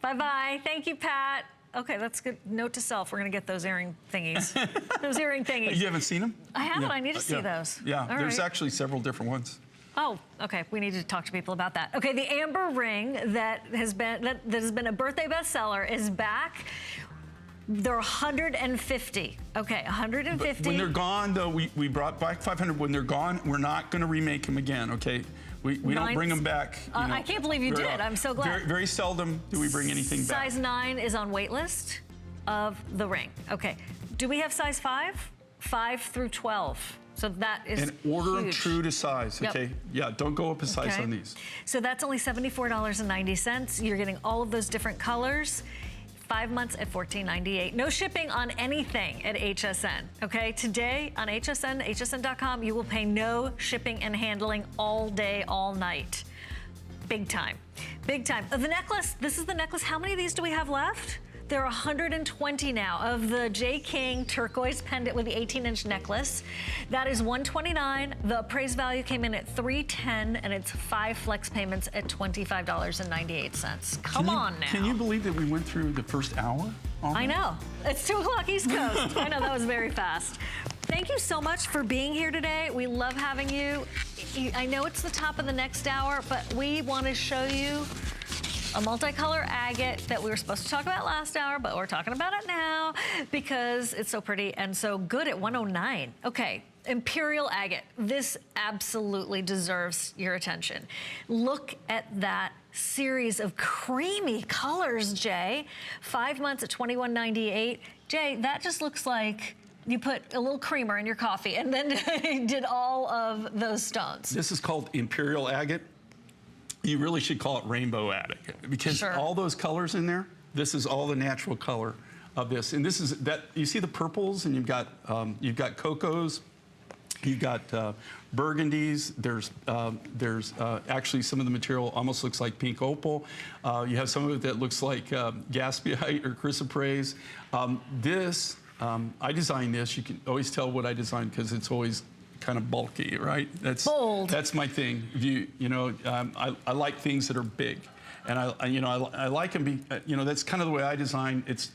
Bye-bye. Thank you, Pat. Okay, that's good. Note to self, we're gonna get those earring thingies. Those earring thingies. You haven't seen them? I haven't, Yeah. I need to see those. Yeah, All there's right. actually several different ones. Oh, okay, we need to talk to people about that. Okay, the amber ring that has been a birthday bestseller is back. They're 150. Okay, 150. But when they're gone, though, we brought back 500. When they're gone, we're not going to remake them again, okay? We don't bring them back. You know, I can't believe you did. I'm so glad. Very seldom do we bring anything back. Size 9 is on wait list of the ring. Okay, do we have size 5? 5 through 12. So that is and order huge. them true to size, okay? Yep. Yeah, don't go up a size on these. So that's only $74.90. You're getting all of those different colors. 5 months at $14.98. No shipping on anything at HSN, okay? Today on HSN, hsn.com, you will pay no shipping and handling all day, all night. Big time, big time. The necklace, this is the necklace. How many of these do we have left? There are 120 now of the J. King turquoise pendant with the 18-inch necklace. That is $129. The appraised value came in at $310, and it's 5 flex payments at $25.98. Come on now. Can you believe that we went through the first hour? I know. It's 2 o'clock East Coast. I know, that was very fast. Thank you so much for being here today. We love having you. I know it's the top of the next hour, but we want to show you a multicolor agate that we were supposed to talk about last hour, but we're talking about it now because it's so pretty and so good at 109. Okay, Imperial agate. This absolutely deserves your attention. Look at that series of creamy colors, Jay. 5 months at $21.98. Jay, that just looks like you put a little creamer in your coffee and then did all of those stones. This is called Imperial agate. You really should call it rainbow agate because all those colors in there, this is all the natural color of this. And this is that, you see the purples and you've got cocos, you've got burgundies, there's actually some of the material almost looks like pink opal. You have some of it that looks like gaspiite or chrysoprase. I designed this. You can always tell what I designed because it's always kind of bulky, right? That's bold. That's my thing. I like things that are big, and I like them. That's kind of the way I design. It's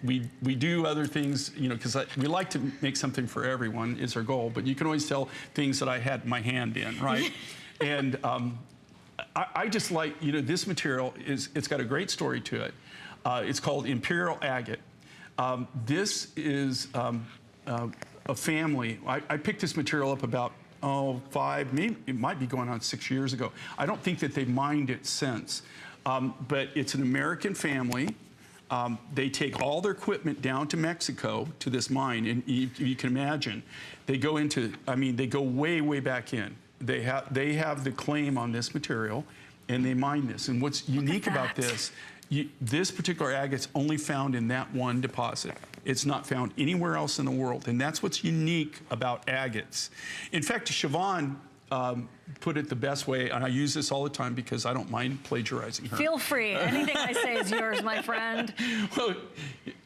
we do other things, because we like to make something for everyone is our goal. But you can always tell things that I had my hand in, right? And I just like this material it's got a great story to it. It's called Imperial agate. This is a family. I picked this material up about 5, maybe it might be going on 6 years ago. I don't think that they mined it since, but it's an American family. They take all their equipment down to Mexico to this mine, and you can imagine, they go into, they go way back in. They have the claim on this material, and they mine this. And what's unique about this, this particular agate's only found in that one deposit. It's not found anywhere else in the world, and that's what's unique about agates. In fact, Siobhan put it the best way, and I use this all the time because I don't mind plagiarizing her. Feel free. Anything I say is yours, my friend. Well,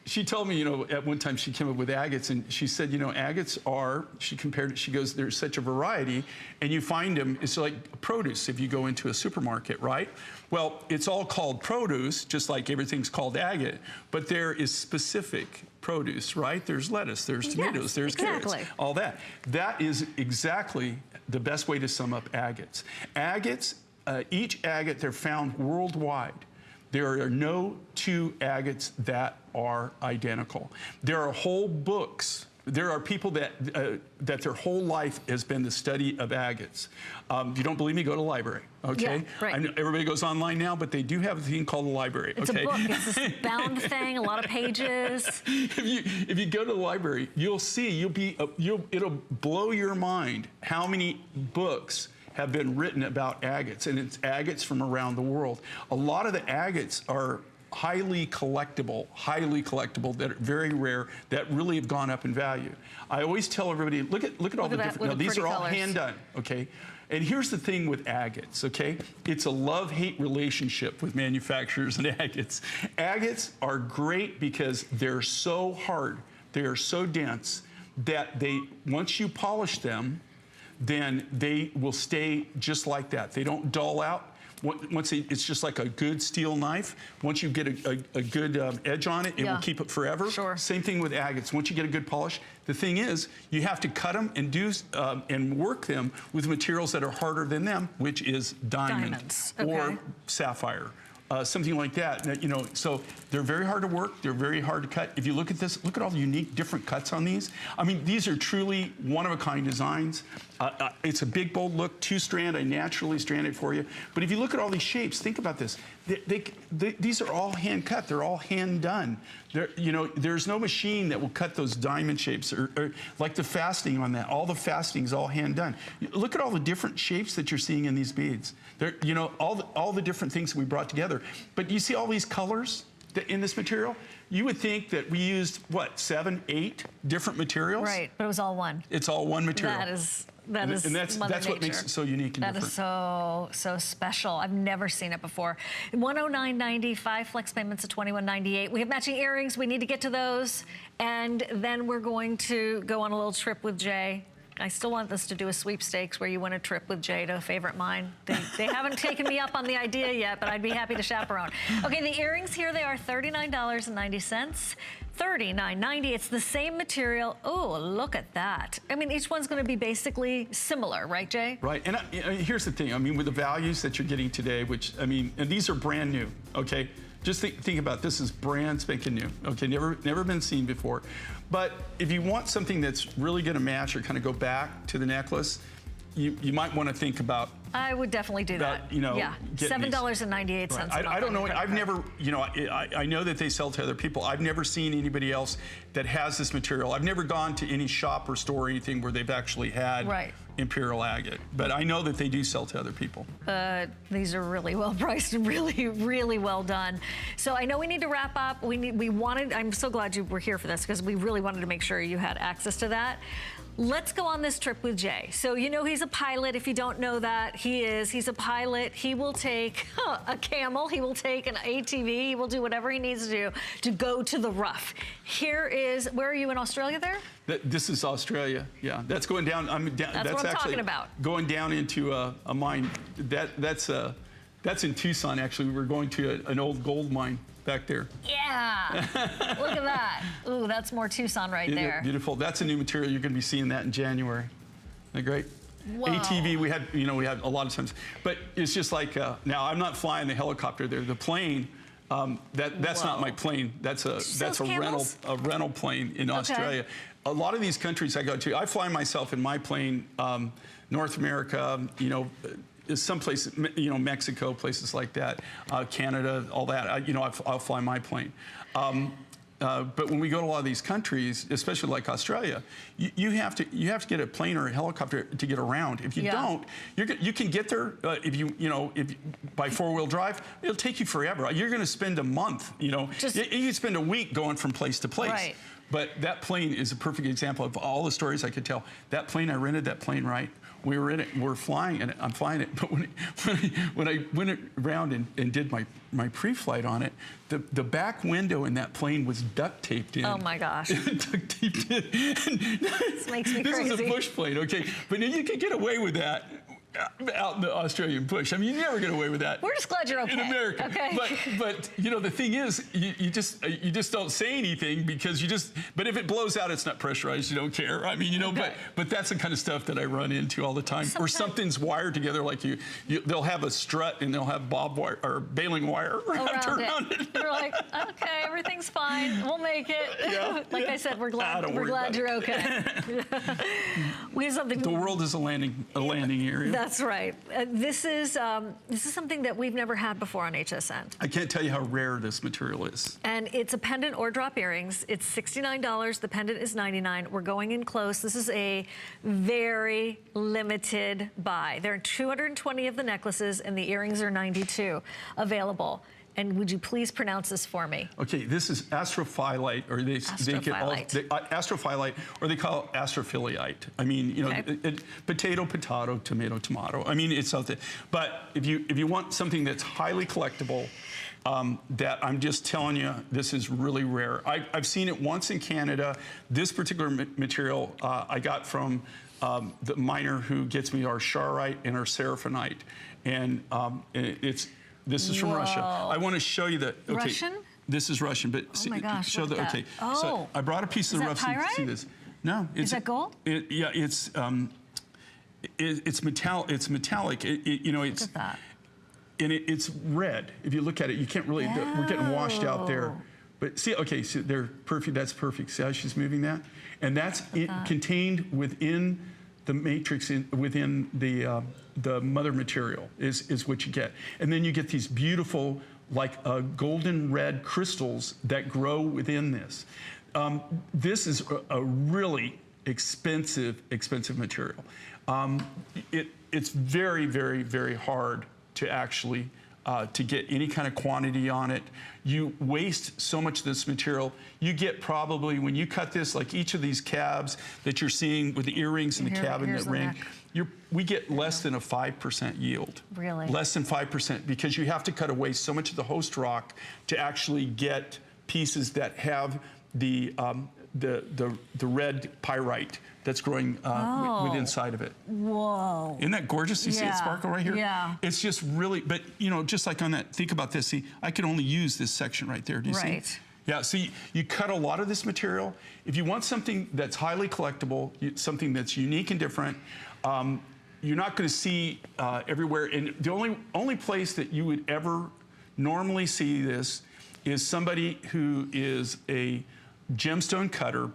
she told me, at one time she came up with agates, and she said, agates are, she compared it, she goes, there's such a variety, and you find them, it's like produce if you go into a supermarket, right? Well, it's all called produce, just like everything's called agate, but there is specific produce, right? There's lettuce, there's tomatoes, there's carrots, all that. That is exactly the best way to sum up agates. Agates, each agate, they're found worldwide. There are no 2 agates that are identical. There are whole books. There are people that their whole life has been the study of agates. If you don't believe me, go to the library, okay? Yeah, right. I know everybody goes online now, but they do have a thing called the library, It's a book. It's this bound thing, a lot of pages. If you go to the library, you'll see, it'll blow your mind how many books have been written about agates, and it's agates from around the world. A lot of the agates are highly collectible, that are very rare, that really have gone up in value. I always tell everybody, look at all the different, these are all hand done, okay? And here's the thing with agates, okay? It's a love-hate relationship with manufacturers and agates. Agates are great because they're so hard, they are so dense, that once you polish them, then they will stay just like that. They don't dull out. it's just like a good steel knife. Once you get a good edge on it, it will keep it forever. Sure. Same thing with agates. Once you get a good polish, the thing is, you have to cut them and and work them with materials that are harder than them, which is diamond or sapphire. Something like that, you know, so they're very hard to work, they're very hard to cut. If you look at this, look at all the unique different cuts on these. I mean, these are truly one-of-a-kind designs. It's a big, bold look, two-strand, I naturally stranded for you. But if you look at all these shapes, think about this. These are all hand-cut, they're all hand-done. You know, there's no machine that will cut those diamond shapes, or like the fasting on that. All the fasting is all hand-done. Look at all the different shapes that you're seeing in these beads. You know, all the different things that we brought together. But you see all these colors in this material? You would think that we used, what, 7, 8 different materials? Right, but it was all one. It's all one material. That is that's what makes it so unique and different. That is so special. I've never seen it before. $109.90, 5 flex payments of $21.98. We have matching earrings. We need to get to those. And then we're going to go on a little trip with Jay. I still want us to do a sweepstakes where you win a trip with Jay to a favorite mine. They haven't taken me up on the idea yet, but I'd be happy to chaperone. Okay, the earrings here, they are $39.90. $39.90. It's the same material. Oh, look at that. I mean, each one's going to be basically similar, right, Jay? Right. And here's the thing. I mean, with the values that you're getting today, which, I mean, and these are brand new, okay? Just think about this is brand spanking new, okay? Never been seen before. But if you want something that's really going to match or kind of go back to the necklace, you might want to think about. I would definitely do that. You know, yeah, $7.98. Right. I don't know. I've never, you know, I know that they sell to other people. I've never seen anybody else that has this material. I've never gone to any shop or store or anything where they've actually had imperial agate. But I know that they do sell to other people. These are really well priced and really well done. So I know we need to wrap up. I'm so glad you were here for this because we really wanted to make sure you had access to that. Let's go on this trip with Jay. So you know he's a pilot. If you don't know that, he's a pilot. He will take a camel. He will take an ATV. He will do whatever he needs to go to the rough. Here is, where are you in Australia there? This is Australia, yeah. That's going down, that's what I'm talking about. Going down into a mine. That's in Tucson, actually. We're going to an old gold mine back there. Yeah, look at that. Ooh, that's more Tucson right there. Beautiful. That's a new material. You're going to be seeing that in January. Isn't that great? Whoa. ATV, we had a lot of times. But it's just like, now I'm not flying the helicopter there. The plane, that's not my plane. That's a rental plane in Australia. A lot of these countries I go to, I fly myself in my plane, North America, some places, Mexico, places like that, Canada, all that. I'll fly my plane. But when we go to a lot of these countries, especially like Australia, you have to get a plane or a helicopter to get around. If you don't, you can get there if by 4-wheel drive, it'll take you forever. You're going to spend a month. You can spend a week going from place to place. Right. But that plane is a perfect example of all the stories I could tell. That plane, I rented that plane, right? We were in it, we're flying in it, I'm flying it. But when I went around and did my pre-flight on it, the back window in that plane was duct taped in. Oh my gosh. Duct taped in. This makes me crazy. This is a bush plane, okay? But you can get away with that out in the Australian bush. I mean, you never get away with that. We're just glad you're okay. In America. Okay. But the thing is, you just don't say anything because but if it blows out, it's not pressurized. You don't care. I mean, but that's the kind of stuff that I run into all the time. Or something's wired together, like they'll have a strut and they'll have bob wire or baling wire wrapped around it. You're like, okay, everything's fine. We'll make it. Yeah, I said, we're glad you're okay. We have something. The world is a landing area. That's right. This is something that we've never had before on HSN. I can't tell you how rare this material is. And it's a pendant or drop earrings. It's $69. The pendant is $99. We're going in close. This is a very limited buy. There are 220 of the necklaces, and the earrings are 92 available. And would you please pronounce this for me? Okay, this is astrophyllite, or astrophyllite, or they call it astrophyllite. I mean, potato, tomato. I mean, it's something. But if you want something that's highly collectible, that I'm just telling you, this is really rare. I've seen it once in Canada. This particular material I got from the miner who gets me our charoite and our seraphinite. And this is from Russia. I want to show you that. Okay, Russian? This is Russian, but oh my gosh, show the, okay. Oh. So I brought a piece of the rough so you can see this. No. Is that gold? Yeah, it's metallic. You know, it's, look at that. And it's red. If you look at it, you can't really, we're getting washed out there. But see, okay, so they're perfect, that's perfect. See how she's moving that? And that's contained within the matrix, within the mother material is what you get. And then you get these beautiful, like golden red crystals that grow within this. This is a really expensive material. It's very, very, very hard to actually to get any kind of quantity on it. You waste so much of this material. You get probably, when you cut this, like each of these cabs that you're seeing with the earrings and the cab and the ring, we get less than a 5% yield. Really? Less than 5%, because you have to cut away so much of the host rock to actually get pieces that have the red pyrite that's growing with inside of it. Whoa. Isn't that gorgeous? You see it sparkle right here? Yeah. It's just really, but you know, just like on that, think about this. See, I could only use this section right there. Do you see? Yeah, so you cut a lot of this material. If you want something that's highly collectible, something that's unique and different, you're not going to see everywhere. And the only place that you would ever normally see this is somebody who is a gemstone cutter.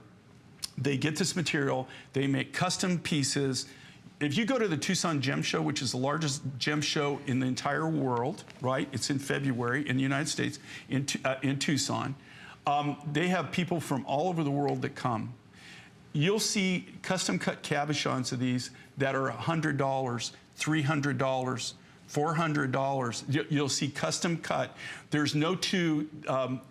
They get this material, they make custom pieces. If you go to the Tucson Gem Show, which is the largest gem show in the entire world, right? It's in February in the United States, in Tucson. They have people from all over the world that come. You'll see custom cut cabochons of these that are $100, $300, $400. You'll see custom cut. There's no two,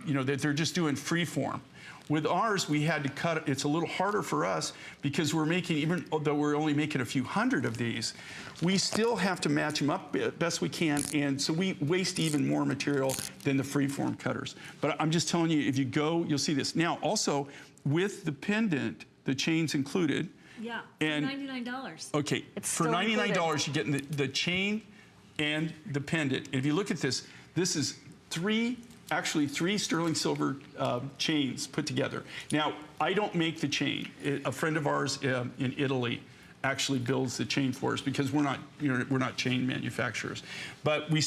you know, that they're just doing free form. With ours, we had to cut it. It's a little harder for us because we're making, even though we're only making a few hundred of these, we still have to match them up best we can. And so we waste even more material than the freeform cutters. But I'm just telling you, if you go, you'll see this. Now, also, with the pendant, the chain's included. Yeah, and $99. Okay, for $99, you're getting the chain and the pendant. And if you look at this, this is actually three sterling silver chains put together. Now, I don't make the chain. A friend of ours in Italy actually builds the chain for us because we're not chain manufacturers. But we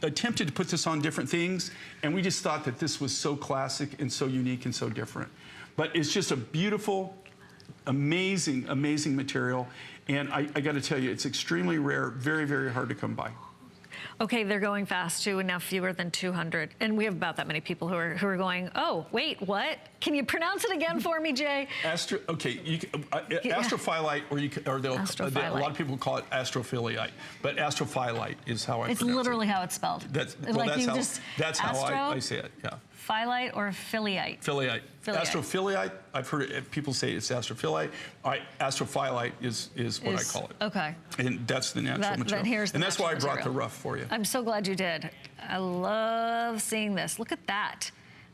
attempted to put this on different things, and we just thought that this was so classic and so unique and so different. But it's just a beautiful, amazing, amazing material. And I got to tell you, it's extremely rare, very, very hard to come by. Okay, they're going fast too, and now fewer than 200. And we have about that many people who are going, oh, wait, what? Can you pronounce it again for me, Jay? Astrophyllite, or a lot of people call it astrophyllite, but astrophyllite is how I pronounce it. It's literally how it's spelled. That's how I say it, yeah. Phyllite or phillyite? Phillyite. Astrophyllite, I've heard people say it's astrophyllite. Astrophyllite is what I call it. Okay. And that's the natural material. And that's why I brought the rough for you. I'm so glad you did. I love seeing this. Look at that.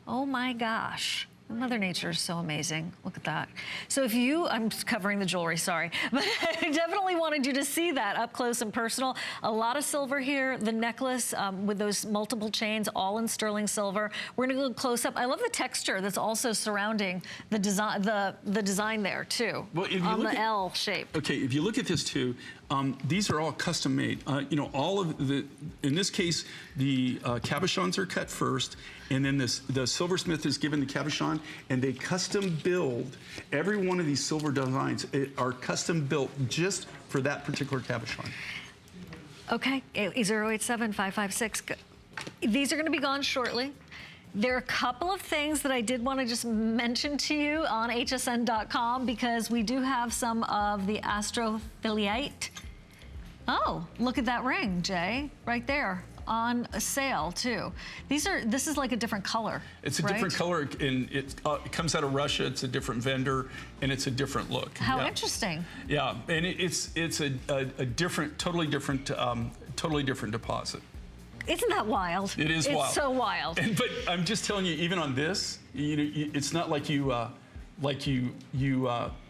Oh my gosh. Mother Nature is so amazing. Look at that. So if I'm covering the jewelry, sorry, but I definitely wanted you to see that up close and personal. A lot of silver here. The necklace with those multiple chains, all in sterling silver. We're gonna go close up. I love the texture that's also surrounding the design, the design there too, on the L shape. Okay, if you look at this too, these are all custom made. You know, all of in this case, the cabochons are cut first, and then the silversmith is given the cabochon, and they custom build. Every one of these silver designs are custom built just for that particular cabochon. Okay, 087-556. These are going to be gone shortly. There are a couple of things that I did want to just mention to you on hsn.com because we do have some of the astrophyllite. Oh, look at that ring, Jay, right there on a sale too. This is like a different color. It's a different color, and it comes out of Russia. It's a different vendor, and it's a different look. How interesting. Yeah, and it's a different, totally different deposit. Isn't that wild? It is wild. It's so wild. But I'm just telling you, even on this, you know, it's not like you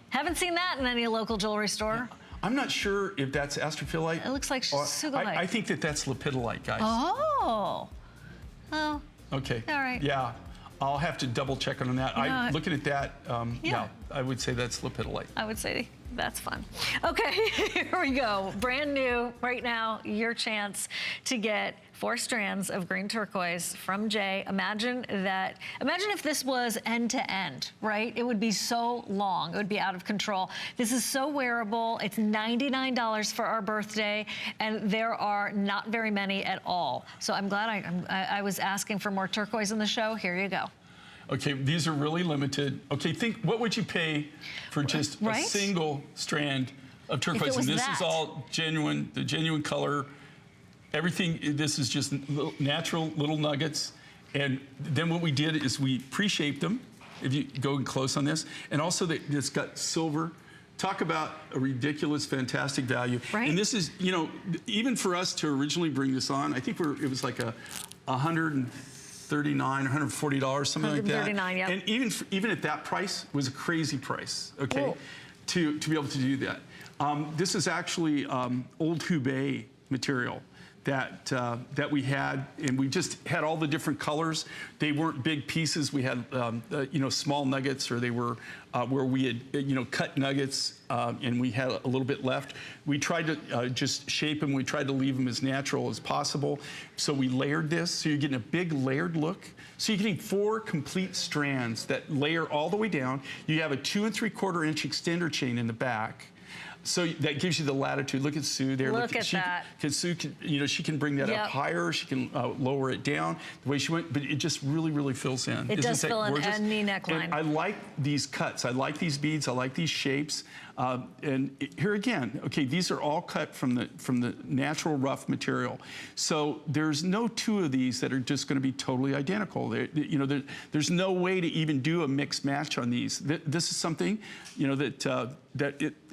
haven't seen that in any local jewelry store. I'm not sure if that's astrophyllite. It looks like sugilite. I think that's lepidolite, guys. Oh. Oh. Okay. All right. Yeah. I'll have to double check on that. Looking at that, yeah, I would say that's lepidolite. I would say that's fun. Okay, here we go. Brand new right now, your chance to get 4 strands of green turquoise from Jay. Imagine if this was end to end, right? It would be so long, it would be out of control. This is so wearable. It's $99 for our birthday, and there are not very many at all. So I'm glad I was asking for more turquoise in the show. Here you go. Okay, these are really limited. Okay, what would you pay for just a single strand of turquoise? And this is all genuine, the genuine color. Everything, this is just natural little nuggets. And then what we did is we pre-shaped them, if you go close on this, and also it's got silver. Talk about a ridiculous, fantastic value. Right. And this is, you know, even for us to originally bring this on, I think it was like $139, $140, something like that. $139, yeah. And even at that price was a crazy price, okay, to be able to do that. This is actually old Hubei material that we had, and we just had all the different colors. They weren't big pieces. We had you know, small nuggets, or they were where we had you know, cut nuggets, and we had a little bit left. We tried to just shape them. We tried to leave them as natural as possible. So we layered this, so you're getting a big layered look. So you're getting 4 complete strands that layer all the way down. You have a 2 3/4 inch extender chain in the back. So that gives you the latitude. Look at Sue there. Look at that. Because Sue can, you know, she can bring that up higher. She can lower it down the way she went, but it just really, really fills in. It does fill in, and knee neckline. And I like these cuts. I like these beads. I like these shapes. And here again, okay, these are all cut from the natural rough material. So there's no 2 of these that are just going to be totally identical. You know, there's no way to even do a mix match on these. This is something, you know,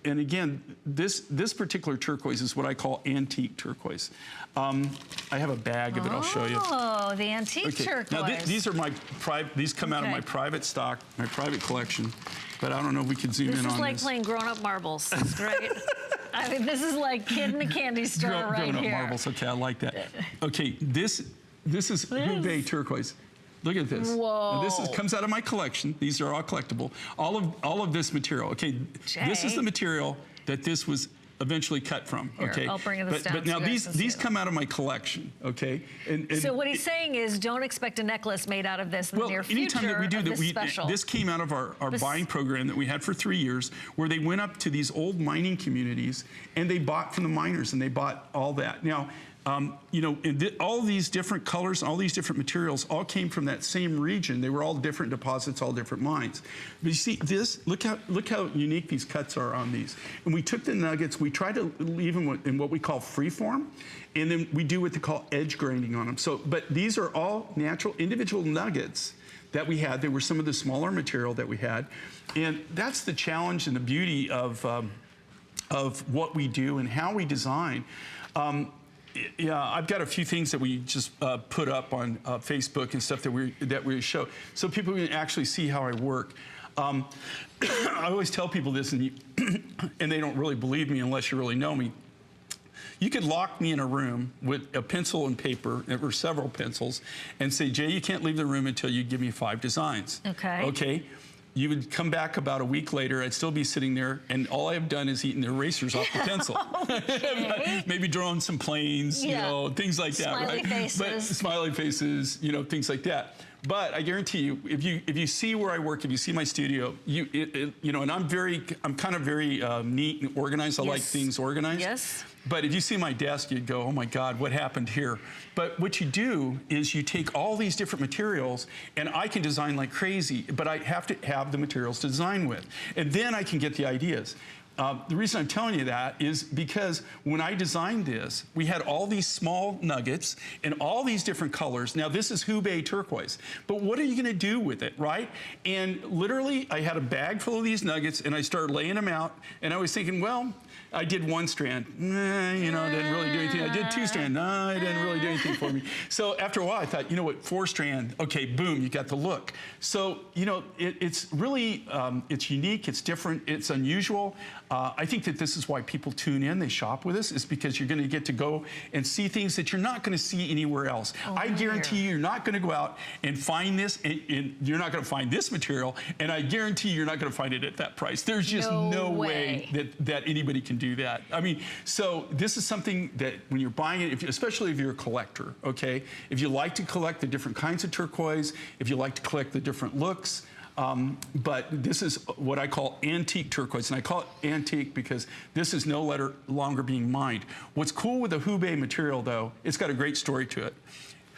and again, this particular turquoise is what I call antique turquoise. I have a bag of it. I'll show you. Oh, the antique turquoise. Now these are my private. These come out of my private stock, my private collection. But I don't know if we can zoom in on this. This is like playing grown-up marbles, right? I mean, this is like kid in a candy store right here. Grown-up marbles. Okay, I like that. Okay, this is Hubei turquoise. Look at this. Whoa. Now this comes out of my collection. These are all collectible. All of this material. Okay, Jay. This is the material that this was eventually cut from. Here, okay, I'll bring this down. But now these come out of my collection. Okay, and so what he's saying is, don't expect a necklace made out of this in the near future. Anytime that we do that, this came out of our buying program that we had for 3 years, where they went up to these old mining communities and they bought from the miners, and they bought all that. Now, you know, all these different colors, all these different materials all came from that same region. They were all different deposits, all different mines. But you see this, look how unique these cuts are on these. And we took the nuggets, we tried to leave them in what we call free form, and then we do what they call edge grinding on them. So, but these are all natural individual nuggets that we had. They were some of the smaller material that we had. And that's the challenge and the beauty of what we do and how we design. Yeah, I've got a few things that we just put up on Facebook and stuff that we show, so people can actually see how I work. I always tell people this, and they don't really believe me unless you really know me. You could lock me in a room with a pencil and paper, or several pencils, and say, Jay, you can't leave the room until you give me 5 designs. Okay. Okay. You would come back about a week later, I'd still be sitting there, and all I've done is eaten the erasers off the pencil. Okay. Maybe drawing some planes, you know, things like that, smiley right? Faces. But smiley faces, you know, things like that. But I guarantee you, if you see where I work, if you see my studio, you know, and I'm kind of very neat and organized. I like things organized. Yes. But if you see my desk, you'd go, oh my God, what happened here? But what you do is you take all these different materials, and I can design like crazy, but I have to have the materials to design with. And then I can get the ideas. the reason I'm telling you that is because when I designed this, we had all these small nuggets in all these different colors. Now, this is Hubei turquoise, but what are you going to do with it, right? And literally, I had a bag full of these nuggets, and I started laying them out, and I was thinking, well, I did one strand, you know, didn't really do anything. I did two strand, no, it didn't really do anything for me. So after a while, I thought, you know what, 4 strand, okay, boom, you got the look. So, you know, it's really, it's unique, it's different, it's unusual. I think that this is why people tune in, they shop with us, is because you're gonna get to go and see things that you're not gonna see anywhere else. I guarantee you, you're not gonna go out and find this, and you're not gonna find this material, and I guarantee you're not gonna find it at that price. There's just no way that anybody can do that. I mean, so this is something that when you're buying it, especially if you're a collector, okay? If you like to collect the different kinds of turquoise, if you like to collect the different looks, but this is what I call antique turquoise, and I call it antique because this is no longer being mined. What's cool with the Hubei material, though, it's got a great story to it.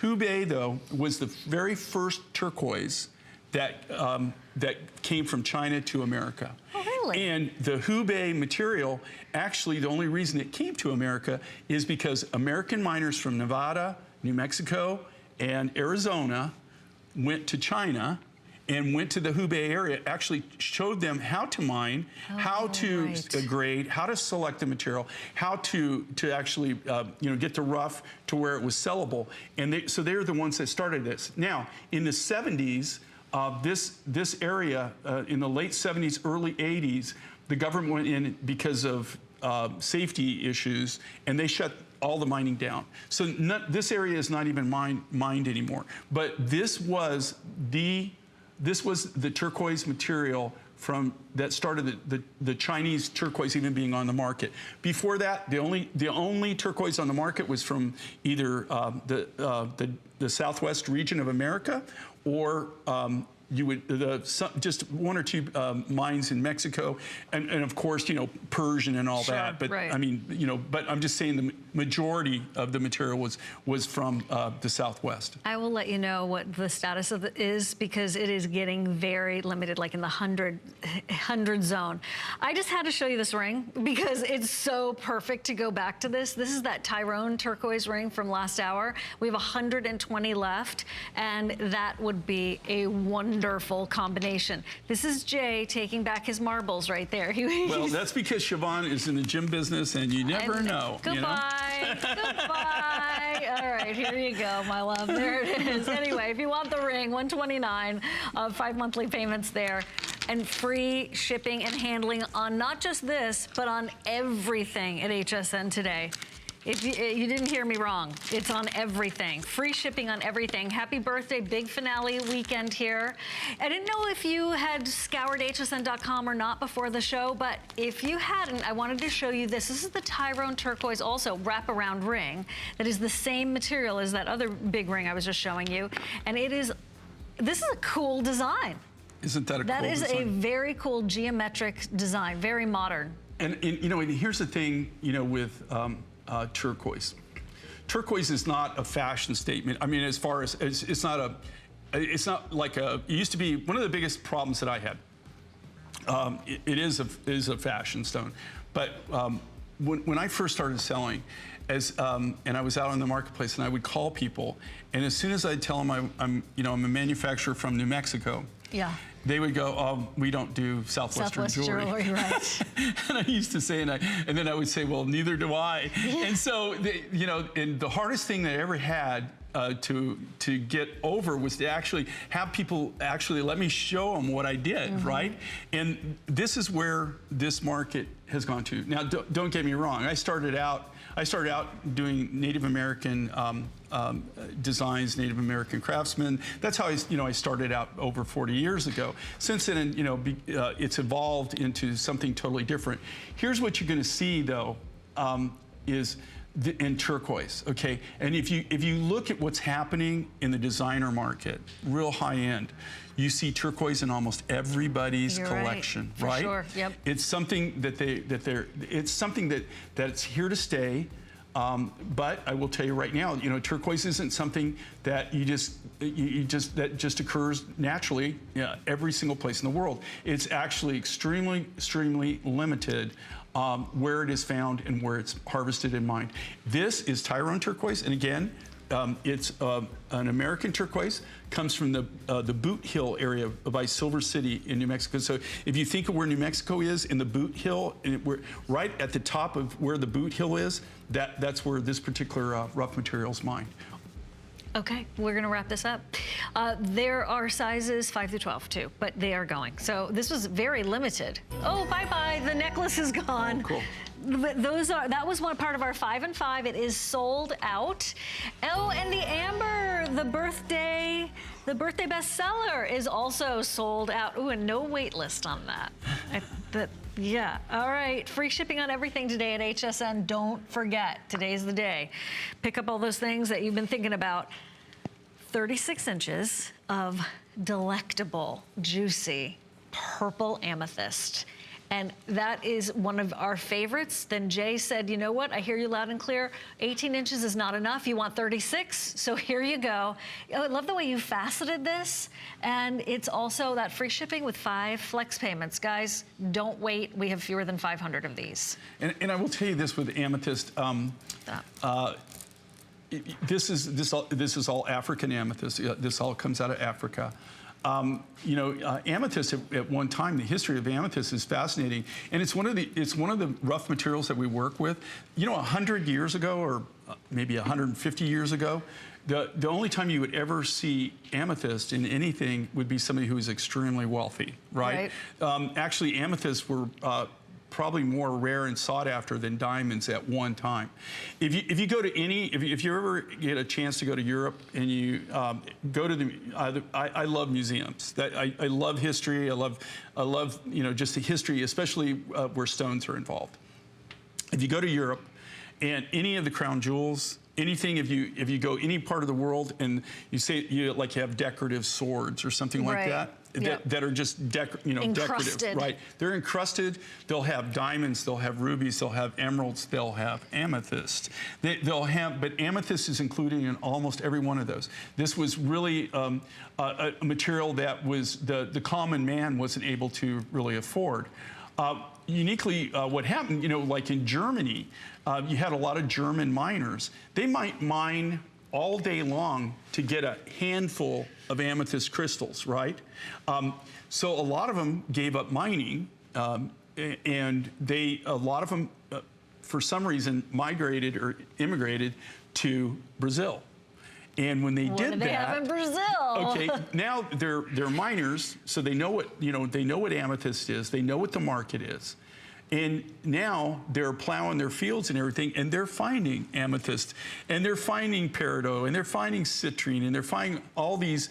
Hubei, though, was the very first turquoise that came from China to America. Oh, really? And the Hubei material, actually, the only reason it came to America is because American miners from Nevada, New Mexico, and Arizona went to China and went to the Hubei area, actually showed them how to mine, how to grade, how to select the material, how to actually you know, get the rough to where it was sellable. And so they're the ones that started this. Now, in the 70s, this area, in the late 70s, early 80s, the government went in because of safety issues, and they shut all the mining down. So this area is not even mined anymore. But this was the turquoise material that started the Chinese turquoise even being on the market. Before that, the only turquoise on the market was from either the southwest region of America, or you would just 1 or 2 mines in Mexico, and of course, you know, Persian and all that. But I mean, you know, but I'm just saying the majority of the material was from the Southwest. I will let you know what the status of it is, because it is getting very limited, like in the 100 zone. I just had to show you this ring because it's so perfect to go back to this. This is that Tyrone turquoise ring from last hour. We have 120 left, and that would be a wonderful combination. This is Jay taking back his marbles right there. Well, that's because Siobhan is in the gym business, and you never know. Goodbye. You know? Goodbye. All right, here you go, my love. There it is. Anyway, if you want the ring, $129, 5 monthly payments there, and free shipping and handling on not just this, but on everything at HSN today. If you didn't hear me wrong, it's on everything. Free shipping on everything. Happy birthday, big finale weekend here. I didn't know if you had scoured hsn.com or not before the show, but if you hadn't, I wanted to show you this. This is the Tyrone turquoise, also wraparound ring, that is the same material as that other big ring I was just showing you. And this is a cool design. Isn't that a cool design? That is a very cool geometric design, very modern. And you know, and here's the thing, you know, with turquoise. Turquoise is not a fashion statement. I mean, as far as it's not like it used to be one of the biggest problems that I had. It is a fashion stone, but when I first started selling, and I was out on the marketplace, and I would call people, and as soon as I'd tell them I'm a manufacturer from New Mexico. Yeah. They would go, oh, we don't do Southwestern jewelry. Right. And I used to say, and then I would say, well, neither do I. Yeah. And so, you know, and the hardest thing that I ever had to get over was to actually have people actually let me show them what I did, right? And this is where this market has gone to. Now, don't get me wrong. I started out doing Native American designs, Native American craftsmen. That's how I started out over 40 years ago. Since then, you know, it's evolved into something totally different. Here's what you're going to see, though, in turquoise, okay? And if you look at what's happening in the designer market, real high end, you see turquoise in almost everybody's collection, right? For sure. Yep. It's something it's something that's here to stay. But I will tell you right now, you know, turquoise isn't something that that just occurs naturally, every single place in the world. It's actually extremely limited where it is found and where it's harvested and mined. This is Tyrone turquoise, and again, it's an American turquoise, comes from the Boot Hill area by Silver City in New Mexico. So if you think of where New Mexico is in the Boot Hill, and we're right at the top of where the Boot Hill is, that's where this particular rough material is mined. Okay, we're gonna wrap this up. There are sizes 5 through 12 too, but they are going. So this was very limited. Oh, bye-bye, the necklace is gone. Oh, cool. But that was one part of our 5 and 5. It is sold out. Oh, and the amber, the birthday bestseller is also sold out. Ooh, and no wait list on that. Yeah, all right. Free shipping on everything today at HSN. Don't forget, today's the day. Pick up all those things that you've been thinking about. 36 inches of delectable, juicy, purple amethyst. And that is one of our favorites. Then Jay said, you know what? I hear you loud and clear. 18 inches is not enough. You want 36? So here you go. I love the way you faceted this. And it's also that free shipping with 5 flex payments. Guys, don't wait. We have fewer than 500 of these. And I will tell you this with amethyst. This is all African amethyst. This all comes out of Africa. You know, amethyst at one time, the history of amethyst is fascinating, and it's one of the rough materials that we work with. You know, 100 years ago, or maybe 150 years ago, the only time you would ever see amethyst in anything would be somebody who was extremely wealthy, right? Actually, amethysts were probably more rare and sought after than diamonds at one time. If you go to if you ever get a chance to go to Europe and you go to I love museums. I love history. I love you know, just the history, especially where stones are involved. If you go to Europe and any of the crown jewels, anything, if you go any part of the world and you say you have decorative swords or something like that. That are just decorative, right? They're encrusted. They'll have diamonds. They'll have rubies. They'll have emeralds. They'll have amethyst. But amethyst is included in almost every one of those. This was really a material that was the common man wasn't able to really afford. Uniquely, what happened, you know, like in Germany, you had a lot of German miners. They might mine all day long to get a handful of amethyst crystals, right? So a lot of them gave up mining, and a lot of them, for some reason, migrated or immigrated to Brazil. And when they did that, what do they have in Brazil? Okay, now they're miners, so they know what amethyst is. They know what the market is. And now they're plowing their fields and everything, and they're finding amethyst, and they're finding peridot, and they're finding citrine, and they're finding all these,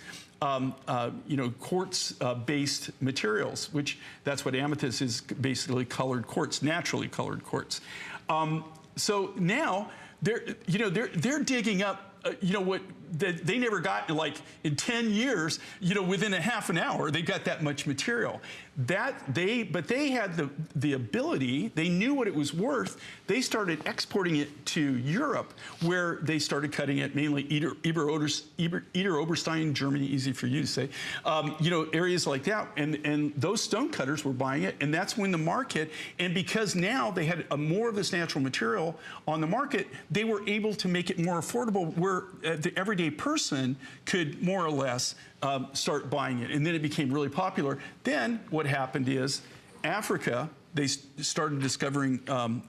quartz-based materials, which that's what amethyst is, basically colored quartz, naturally colored quartz. So now they're digging up. What they never got, like in 10 years, within a half an hour, they got that much material. But they had the ability, they knew what it was worth. They started exporting it to Europe, where they started cutting it mainly Oberstein, Germany, easy for you to say, areas like that. And those stone cutters were buying it, and that's when the market, and because now they had more of this natural material on the market, they were able to make it more affordable, where the everyday person could more or less start buying it. And then it became really popular. Then what happened is Africa, they started discovering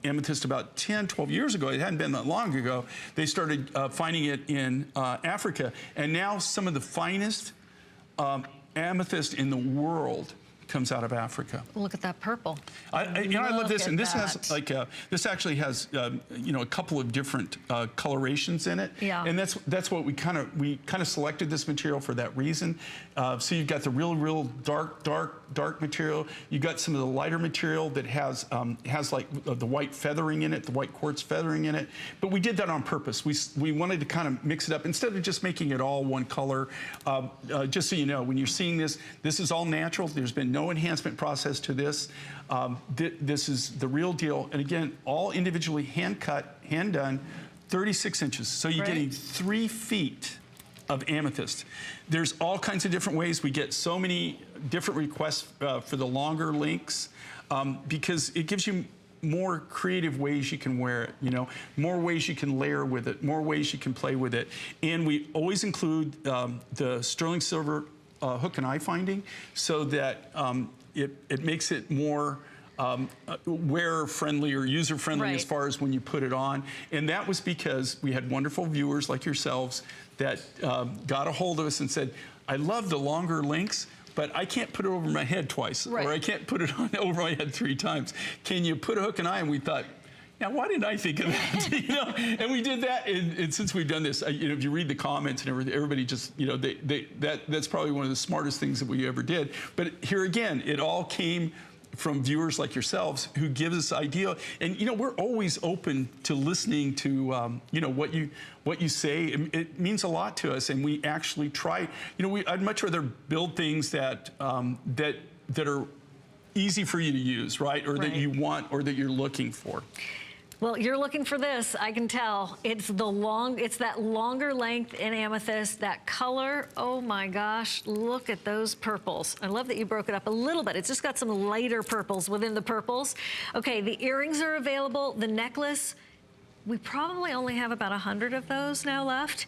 amethyst about 10, 12 years ago. It hadn't been that long ago. They started finding it in Africa. And now some of the finest amethyst in the world comes out of Africa. Look at that purple. I love this, and this has this actually has a couple of different colorations in it. Yeah. And that's what we kind of selected this material for that reason. So you've got the real dark material. You got some of the lighter material that has like the white feathering in it, the white quartz feathering in it. But we did that on purpose. We wanted to kind of mix it up instead of just making it all one color. Just so you know, when you're seeing this is all natural. There's been no enhancement process to this. This is the real deal. And again, all individually hand cut, hand done 36 inches. So you're getting 3 feet of amethyst. There's all kinds of different ways. We get so many different requests for the longer links because it gives you more creative ways you can wear it, you know, more ways you can layer with it, more ways you can play with it. And we always include the sterling silver hook and eye finding so that it makes it more wearer-friendly or user-friendly as far as when you put it on. And that was because we had wonderful viewers like yourselves that got a hold of us and said, I love the longer links, but I can't put it over my head twice, or I can't put it on over my head 3 times. Can you put a hook and eye? And we thought, now, why didn't I think of that? You know, and we did that, and since we've done this, you know, if you read the comments and everything, everybody just, you know, that's probably one of the smartest things that we ever did. But here again, it all came from viewers like yourselves who give us idea, and you know, we're always open to listening to you know, what you say. It means a lot to us, and we actually try. You know, I'd much rather build things that that are easy for you to use, right, or that you want, or that you're looking for. Well, you're looking for this, I can tell. It's that longer length in amethyst, that color. Oh my gosh, look at those purples. I love that you broke it up a little bit. It's just got some lighter purples within the purples. Okay, the earrings are available. The necklace, we probably only have about 100 of those now left.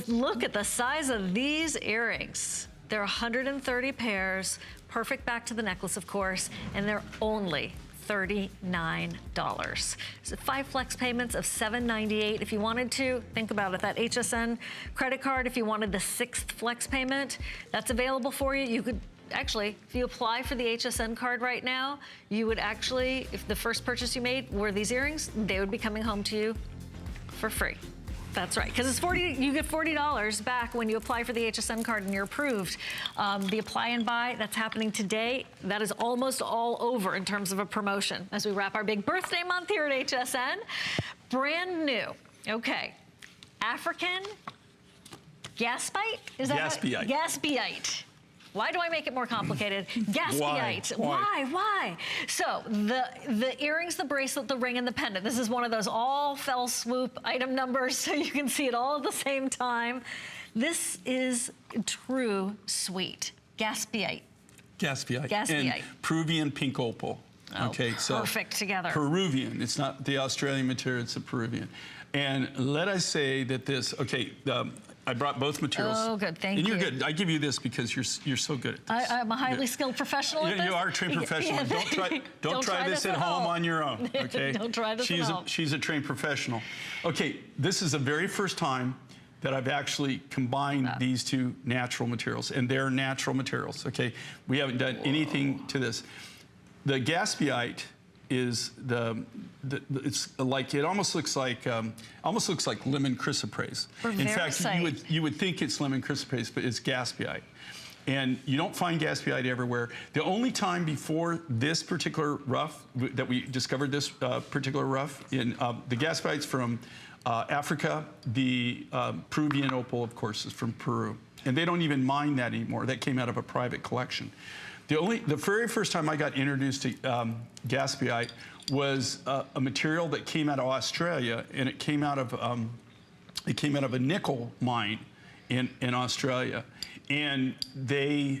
Look at the size of these earrings. They're 130 pairs, perfect back to the necklace, of course, and they're only $39. So 5 flex payments of $798. If you wanted to, think about it, that HSN credit card, if you wanted the 6th flex payment, that's available for you. You could actually, if you apply for the HSN card right now, you would actually, if the first purchase you made were these earrings, they would be coming home to you for free. That's right, because it's you get $40 back when you apply for the HSN card and you're approved. The apply and buy, that's happening today. That is almost all over in terms of a promotion as we wrap our big birthday month here at HSN. Brand new, okay. African Gaspite? Is that Gaspiite. Gaspiite. Why do I make it more complicated? Gaspiite. Why? So the earrings, the bracelet, the ring, and the pendant. This is one of those all fell swoop item numbers, so you can see it all at the same time. This is true sweet. Gaspiite. Gaspiite. And Peruvian pink opal. Oh, okay, perfect together. Peruvian. It's not the Australian material, it's a Peruvian. And let us say that this, okay, I brought both materials. Oh, good, thank you. And you're good. I give you this because you're so good at this. I'm a highly skilled professional at this. You are a trained professional. Yeah. Don't try this at home on your own, okay? Don't try this at home. She's a trained professional. Okay, this is the very first time that I've actually combined these 2 natural materials, and they're natural materials, okay? We haven't done anything to this. The Gaspiite is it's like, it almost looks like lemon chrysoprase. In fact, you would think it's lemon chrysoprase, but it's Gaspiite. And you don't find Gaspiite everywhere. The only time before this particular rough that we discovered this particular rough in the Gaspite's from Africa, the Peruvian opal, of course, is from Peru. And they don't even mine that anymore. That came out of a private collection. The very first time I got introduced to Gaspiite was a material that came out of Australia, and it came out of a nickel mine in Australia. And they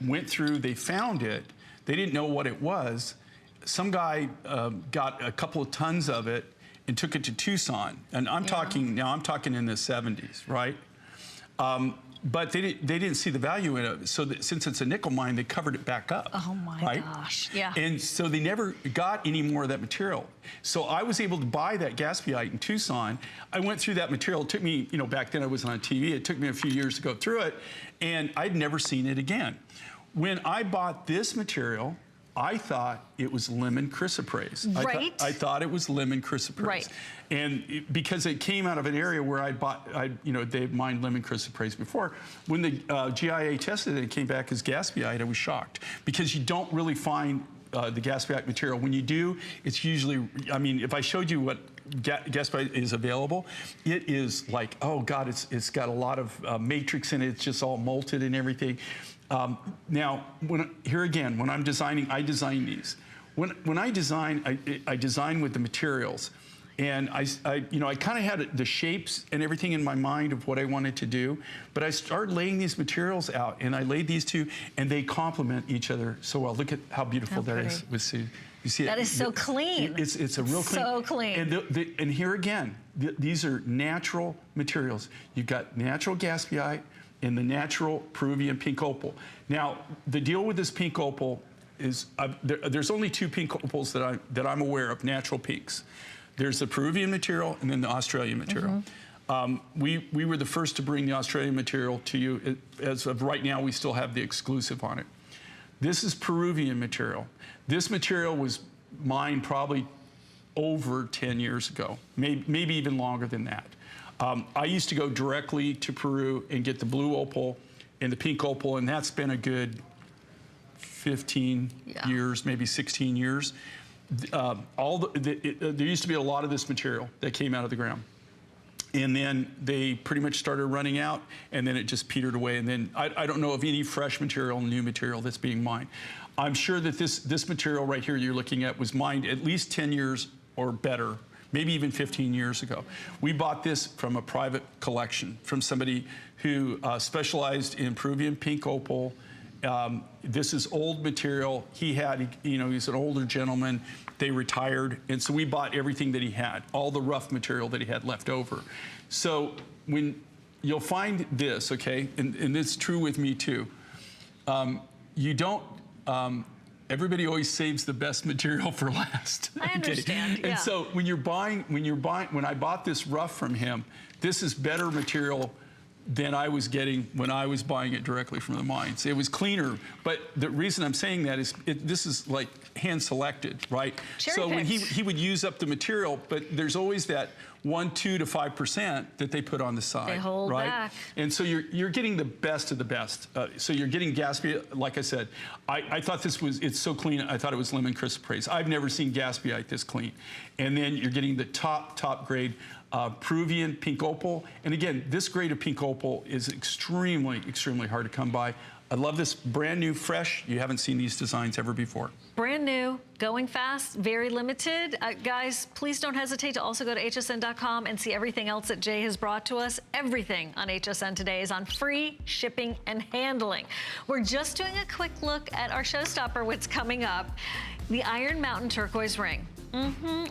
went through, they found it, they didn't know what it was. Some guy got a couple of tons of it and took it to Tucson. And I'm talking in the 70s, right? But they didn't see the value in it. So since it's a nickel mine, they covered it back up. Oh my gosh, yeah. And so they never got any more of that material. So I was able to buy that Gaspiite in Tucson. I went through that material. It took me, you know, back then I was on TV. It took me a few years to go through it, and I'd never seen it again. When I bought this material, I thought it was lemon chrysoprase. Right. I thought it was lemon chrysoprase. Right. And because it came out of an area where you know, they mined lemon chrysoprase before. When the GIA tested it, it came back as Gaspiite. I was shocked because you don't really find the Gaspiite material. When you do, it's usually, I mean, if I showed you what Gaspiite is available, it is like, oh God, it's got a lot of matrix in it. It's just all molted and everything. Now, here again, when I'm designing, I design these. When I design, I design with the materials. And I kind of had the shapes and everything in my mind of what I wanted to do, but I started laying these materials out, and I laid these two, and they complement each other so well. Look at how beautiful that is with Sue. You see that it? is so clean. It's a real clean. So clean. And here again, these are natural materials. You've got natural gaspiite and the natural Peruvian pink opal. Now, the deal with this pink opal is there's only two pink opals that I'm aware of, natural pinks. There's the Peruvian material and then the Australian material. We were the first to bring the Australian material to you. As of right now, we still have the exclusive on it. This is Peruvian material. This material was mined probably over 10 years ago, maybe even longer than that. I used to go directly to Peru and get the blue opal and the pink opal, and that's been a good 15 years, maybe 16 years. There used to be a lot of this material that came out of the ground. And then they pretty much started running out, and then it just petered away. And then I don't know of any fresh material, new material that's being mined. I'm sure that this material right here you're looking at was mined at least 10 years or better, maybe even 15 years ago. We bought this from a private collection, from somebody who specialized in Peruvian pink opal. This is old material. He's an older gentleman. They retired, and so we bought everything that he had, all the rough material that he had left over. So when you'll find this, okay, and this is true with me too, you don't, everybody always saves the best material for last. I understand, And so when I bought this rough from him, this is better material than I was getting when I was buying it directly from the mines. It was cleaner, but the reason I'm saying that is this is like hand selected, right? So when he would use up the material, but there's always that 1, 2 to 5% that they put on the side. They hold back. And so you're getting the best of the best. So you're getting gaspiite, like I said. I thought it's so clean, I thought it was lemon chrysoprase. I've never seen gaspiite this clean. And then you're getting the top grade Peruvian pink opal. And again, this grade of pink opal is extremely, extremely hard to come by. I love this, brand new, fresh. You haven't seen these designs ever before. Brand new, going fast, very limited. Guys, please don't hesitate to also go to hsn.com and see everything else that Jay has brought to us. Everything on HSN today is on free shipping and handling. We're just doing a quick look at our showstopper, what's coming up. The Iron Mountain turquoise ring.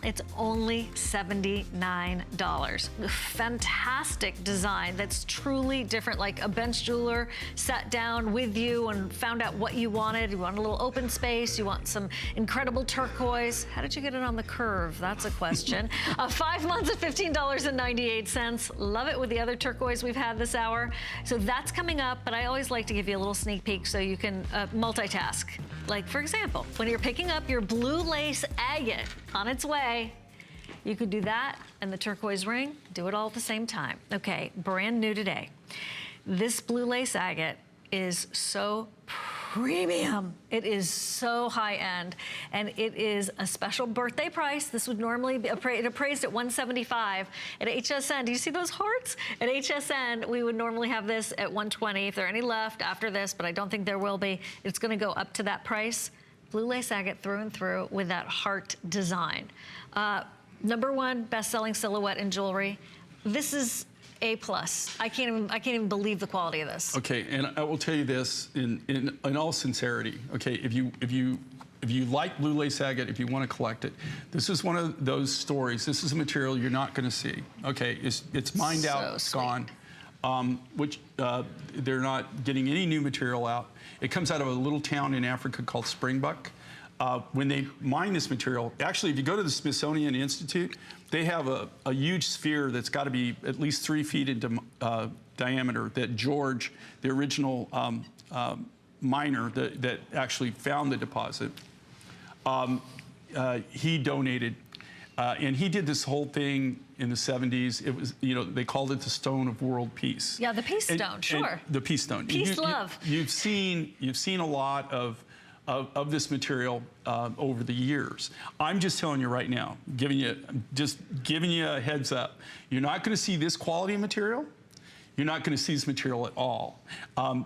It's only $79. Fantastic design that's truly different, like a bench jeweler sat down with you and found out what you wanted. You want a little open space, you want some incredible turquoise. How did you get it on the curve? That's a question. 5 months at $15.98. Love it with the other turquoise we've had this hour. So that's coming up, but I always like to give you a little sneak peek so you can multitask. Like, for example, when you're picking up your blue lace agate on its way, you could do that and the turquoise ring, do it all at the same time. Okay, brand new today. This blue lace agate is so premium. It is so high end, and it is a special birthday price. This would normally be appraised at $175 at HSN. Do you see those hearts? At HSN, we would normally have this at $120 if there are any left after this, but I don't think there will be. It's gonna go up to that price. Blue lace agate through and through with that heart design. #1 best-selling silhouette in jewelry. This is A+. I can't even believe the quality of this. Okay, and I will tell you this in all sincerity. Okay, if you like blue lace agate, if you want to collect it, this is one of those stories. This is a material you're not going to see. Okay, it's mined out, it's gone. Which they're not getting any new material out. It comes out of a little town in Africa called Springbok. When they mine this material, actually, if you go to the Smithsonian Institute, they have a huge sphere that's got to be at least 3 feet in diameter that George, the original miner that actually found the deposit, he donated. And he did this whole thing in the 70s. It was, they called it the Stone of World Peace. Yeah, the Peace Stone, sure. The Peace Stone. Peace, love. You've seen a lot of this material over the years. I'm just telling you right now, giving you a heads up. You're not going to see this quality of material. you're not going to see this material at all.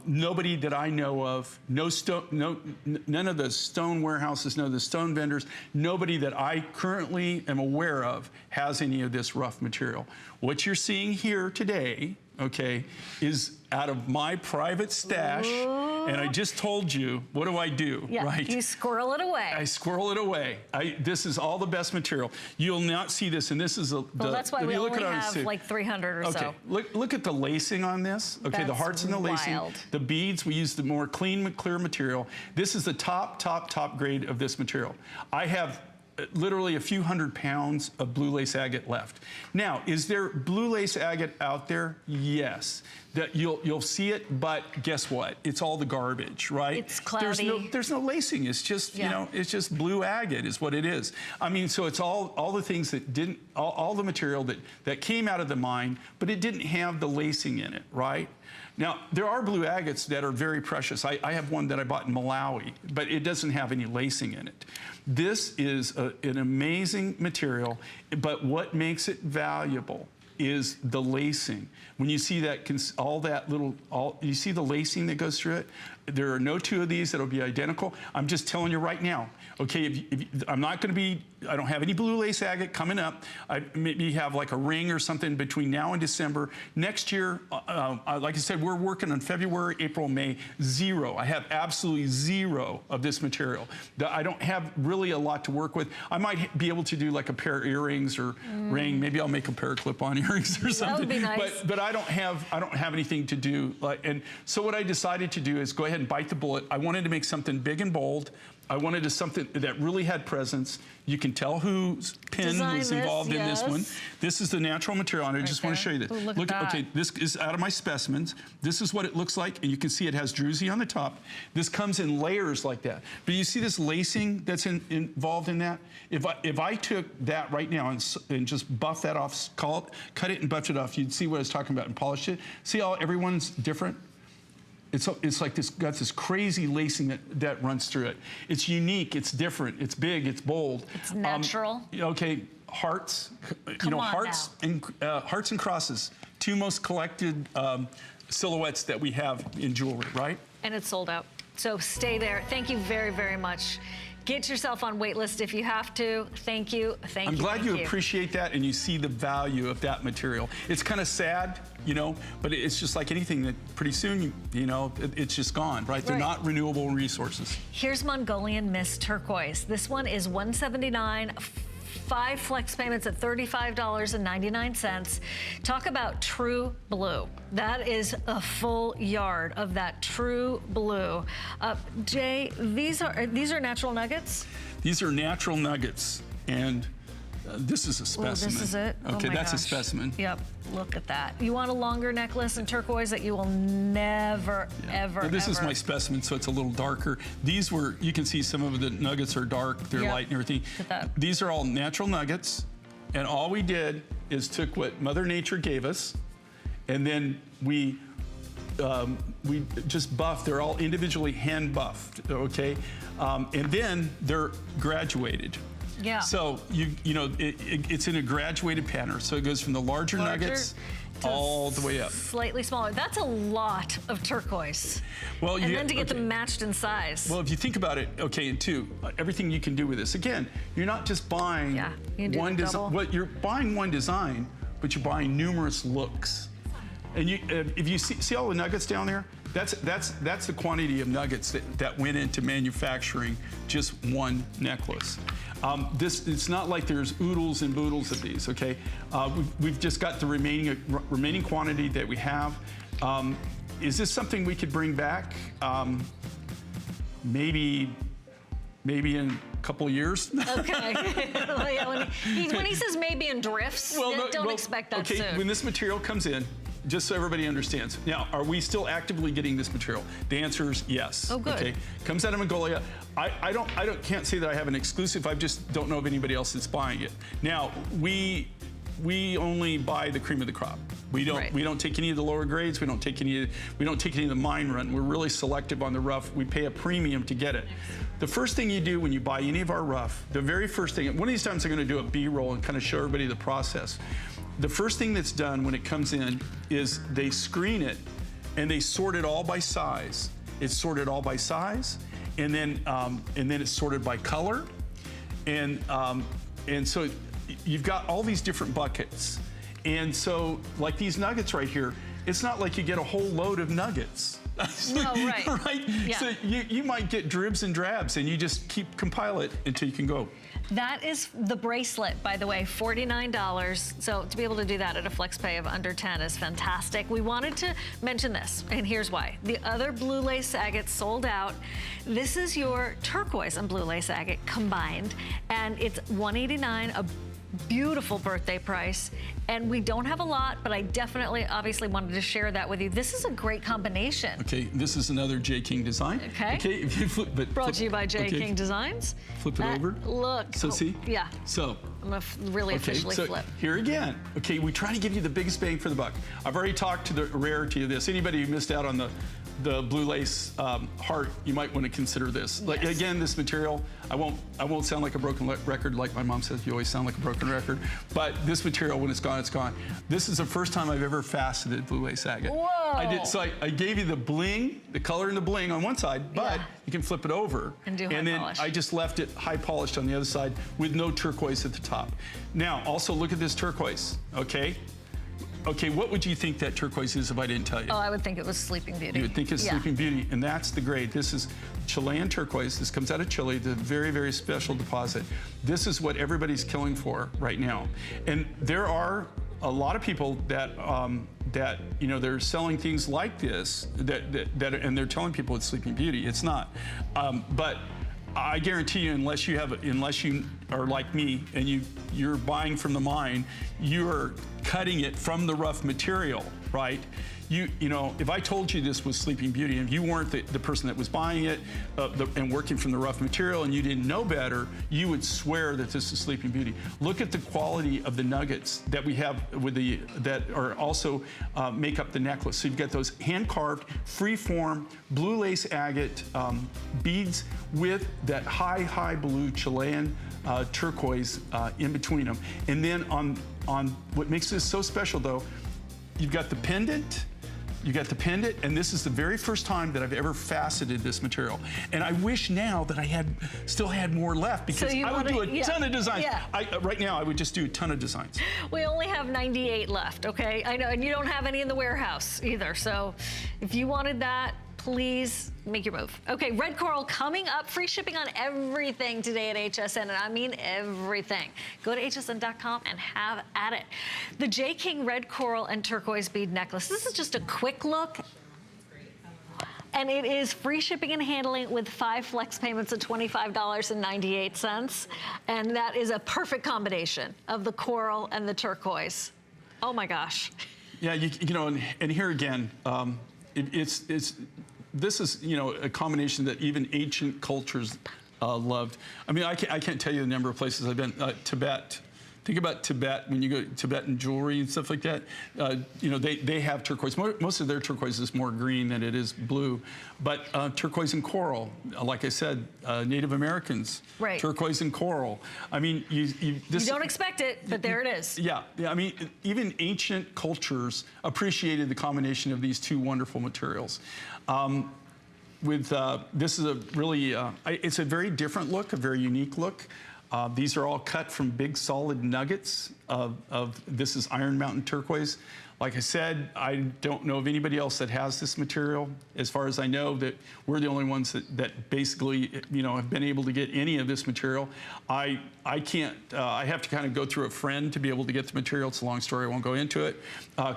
Nobody that I know of, none of the stone warehouses, none of the stone vendors, nobody that I currently am aware of has any of this rough material. What you're seeing here today, okay, is out of my private stash. Ooh. And I just told you, what do I do, yeah, right? You squirrel it away. I squirrel it away. This is all the best material. You'll not see this, and this is well, that's why we only have like 300 or so. Look at the lacing on this. Okay, that's the hearts and the lacing. Wild. The beads, we use the more clean, clear material. This is the top grade of this material. I have literally a few hundred pounds of blue lace agate left. Now, is there blue lace agate out there? Yes. That you'll see it, but guess what? It's all the garbage, right? It's cloudy. There's no lacing. It's just, you know, it's just blue agate is what it is. I mean, so it's all the things that didn't, all the material that came out of the mine, but it didn't have the lacing in it, right? Now, there are blue agates that are very precious. I have one that I bought in Malawi, but it doesn't have any lacing in it. This is an amazing material, but what makes it valuable is the lacing. When you see that, you see the lacing that goes through it? There are no two of these that'll be identical. I'm just telling you right now, okay, I'm not gonna be, I don't have any blue lace agate coming up. I maybe have like a ring or something between now and December. Next year, like I said, we're working on February, April, May, zero. I have absolutely zero of this material. I don't have really a lot to work with. I might be able to do like a pair of earrings or ring. Maybe I'll make a pair of clip-on earrings or something. That would be nice. But I don't have anything to do. And so what I decided to do is go ahead and bite the bullet. I wanted to make something big and bold. I wanted something that really had presence. You can tell whose pen was involved in this one. This is the natural material, and I just want to show you this. Ooh, look at that. Okay, this is out of my specimens. This is what it looks like, and you can see it has druzy on the top. This comes in layers like that. But you see this lacing that's involved in that? If I took that right now and just buff that off, cut it and buff it off, you'd see what I was talking about and polish it. See how everyone's different? It's like this, got this crazy lacing that runs through it. It's unique, it's different, it's big, it's bold. It's natural. Okay, hearts, hearts and crosses, two most collected silhouettes that we have in jewelry, right? And it's sold out. So stay there. Thank you very, very much. Get yourself on wait list if you have to. Thank you. I'm glad you appreciate that and you see the value of that material. It's kind of sad, you know, but it's just like anything that pretty soon, you know, it's just gone, right? They're not renewable resources. Here's Mongolian Mist Turquoise. This one is $179. 5 flex payments at $35.99. Talk about true blue. That is a full yard of that true blue. Jay, these are natural nuggets? These are natural nuggets, and this is a specimen. Ooh, this is it? Okay, oh that's a specimen. Yep, look at that. You want a longer necklace in turquoise that you will never, ever, This is my specimen, so it's a little darker. These were, you can see some of the nuggets are dark, they're light and everything. Look at that. These are all natural nuggets, and all we did is took what Mother Nature gave us, and then we just buffed. They're all individually hand buffed, okay? And then they're graduated. Yeah. So you know it's in a graduated pattern. So it goes from the larger nuggets all the way up. Slightly smaller. That's a lot of turquoise. Well, and then to get them matched in size. Well, if you think about it, okay, and two, everything you can do with this. Again, you're not just buying one design. What you're buying one design, but you're buying numerous looks. And if you see all the nuggets down there, that's the quantity of nuggets that went into manufacturing just one necklace. It's not like there's oodles and boodles of these, okay? We've just got the remaining quantity that we have. Is this something we could bring back? Maybe in a couple of years. Okay. when he says maybe in drifts, don't expect that soon. When this material comes in, just so everybody understands. Now, are we still actively getting this material? The answer is yes. Oh, good. Okay, comes out of Mongolia. I can't say that I have an exclusive. I just don't know of anybody else that's buying it. Now, we only buy the cream of the crop. We don't take any of the lower grades. We don't take any of the mine run. We're really selective on the rough. We pay a premium to get it. The first thing you do when you buy any of our rough, the very first thing, one of these times I'm going to do a B-roll and kind of show everybody the process. the first thing that's done when it comes in is they screen it and they sort it all by size. It's sorted all by size, and then it's sorted by color, and so you've got all these different buckets. And so, like these nuggets right here, it's not like you get a whole load of nuggets. No, right. Right? Yeah. So you might get dribs and drabs, and you just compile it until you can go. That is the bracelet, by the way, $49. So to be able to do that at a flex pay of under 10 is fantastic. We wanted to mention this, and here's why. The other blue lace agates sold out. This is your turquoise and blue lace agate combined, and it's $189, a beautiful birthday price. And we don't have a lot, but I definitely, obviously wanted to share that with you. This is a great combination. Okay, this is another J. King design. Okay. Okay, if you flip, Brought to you by J. King Designs. Flip it over. Look. So see? Yeah. So. I'm gonna really officially so flip. Here again. Okay, we try to give you the biggest bang for the buck. I've already talked to the rarity of this. Anybody who missed out on the blue lace heart, you might want to consider this. Like again, this material, I won't sound like a broken record like my mom says. You always sound like a broken record. But this material, when it's gone, it's gone. This is the first time I've ever faceted blue lace agate. Whoa! I did. So I gave you the bling, the color and the bling on one side, but you can flip it over. And do high polish. I just left it high polished on the other side with no turquoise at the top. Now, also look at this turquoise. Okay. Okay, what would you think that turquoise is if I didn't tell you? Oh, I would think it was Sleeping Beauty. You would think it's Sleeping Beauty, and that's the grade. This is Chilean turquoise. This comes out of Chile. It's a very, very special deposit. This is what everybody's killing for right now. And there are a lot of people that they're selling things like this and they're telling people it's Sleeping Beauty. It's not. But I guarantee you, unless you are like me and you're buying from the mine, you're cutting it from the rough material, right? You know, if I told you this was Sleeping Beauty and you weren't the person that was buying it and working from the rough material and you didn't know better, you would swear that this is Sleeping Beauty. Look at the quality of the nuggets that we have that are also make up the necklace. So you've got those hand-carved, free-form, blue lace agate beads with that high blue Chilean turquoise in between them. And then on what makes this so special though, you've got the pendant. You got the pendant, and this is the very first time that I've ever faceted this material. And I wish now that I still had more left, because I would do a ton of designs. Yeah. Right now, I would just do a ton of designs. We only have 98 left, okay? I know, and you don't have any in the warehouse either. So if you wanted that, please make your move. Okay, red coral coming up. Free shipping on everything today at HSN, and I mean everything. Go to hsn.com and have at it. The J. King red coral and turquoise bead necklace. This is just a quick look. And it is free shipping and handling with 5 flex payments of $25.98. And that is a perfect combination of the coral and the turquoise. Oh my gosh. Yeah, you know, and here again, this is, you know, a combination that even ancient cultures loved. I mean, I can't tell you the number of places I've been. Tibet. Think about Tibet, when you go to Tibetan jewelry and stuff like that. You know, they have turquoise. Most of their turquoise is more green than it is blue. But turquoise and coral, like I said, Native Americans, turquoise and coral. I mean, you don't expect it, but there it is. Yeah, I mean, even ancient cultures appreciated the combination of these two wonderful materials. This is a really, it's a very different look, a very unique look. These are all cut from big solid nuggets this is Iron Mountain turquoise. Like I said, I don't know of anybody else that has this material. As far as I know, that we're the only ones that basically, you know, have been able to get any of this material. I can't, I have to kind of go through a friend to be able to get the material. It's a long story, I won't go into it.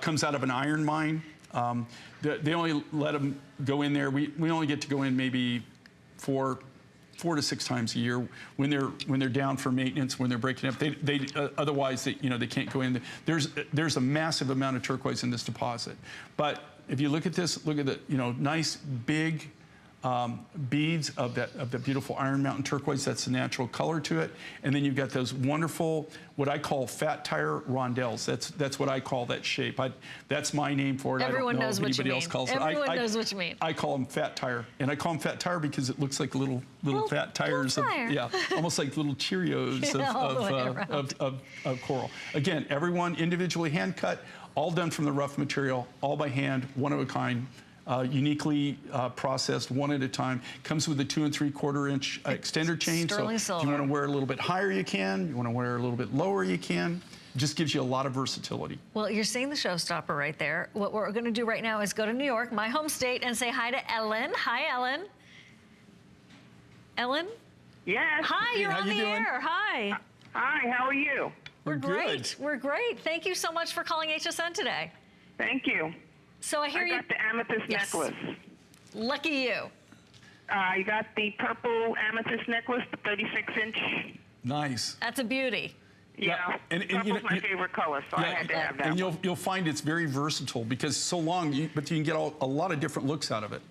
Comes out of an iron mine. They only let them go in there. We only get to go in maybe 4 to 6 times a year when they're down for maintenance, when they're breaking up. Otherwise, you know, they can't go in. There's a massive amount of turquoise in this deposit. But if you look at this, look at the, you know, nice big beads of the beautiful Iron Mountain turquoise. That's the natural color to it. And then you've got those wonderful, what I call fat tire rondelles. That's what I call that shape. That's my name for it. Everyone I don't know knows if what anybody you else mean. calls it. Everyone knows what you mean. I call them fat tire, and I call them fat tire because it looks like little fat tires of, yeah, almost like little Cheerios of coral. Again, everyone individually hand cut, all done from the rough material, all by hand, one of a kind. Uniquely processed, one at a time. Comes with a 2 3/4 inch extender chain. Sterling so silver. if you want to wear a little bit higher, you can. You want to wear a little bit lower, you can. Just gives you a lot of versatility. Well, you're seeing the showstopper right there. What we're going to do right now is go to New York, my home state, and say hi to Ellen. Hi, Ellen. Ellen? Yes. Hi, you're how on you the doing? air. Hi. Hi, how are you? We're great. Good. We're great. Thank you so much for calling HSN today. Thank you. So I hear I got the amethyst Yes. necklace. Lucky you. I got the purple amethyst necklace, the 36-inch. Nice. That's a beauty. Yeah, and purple's my favorite color, so I had to have that and one. you'll find it's very versatile because so long, but you can get a lot of different looks out of it.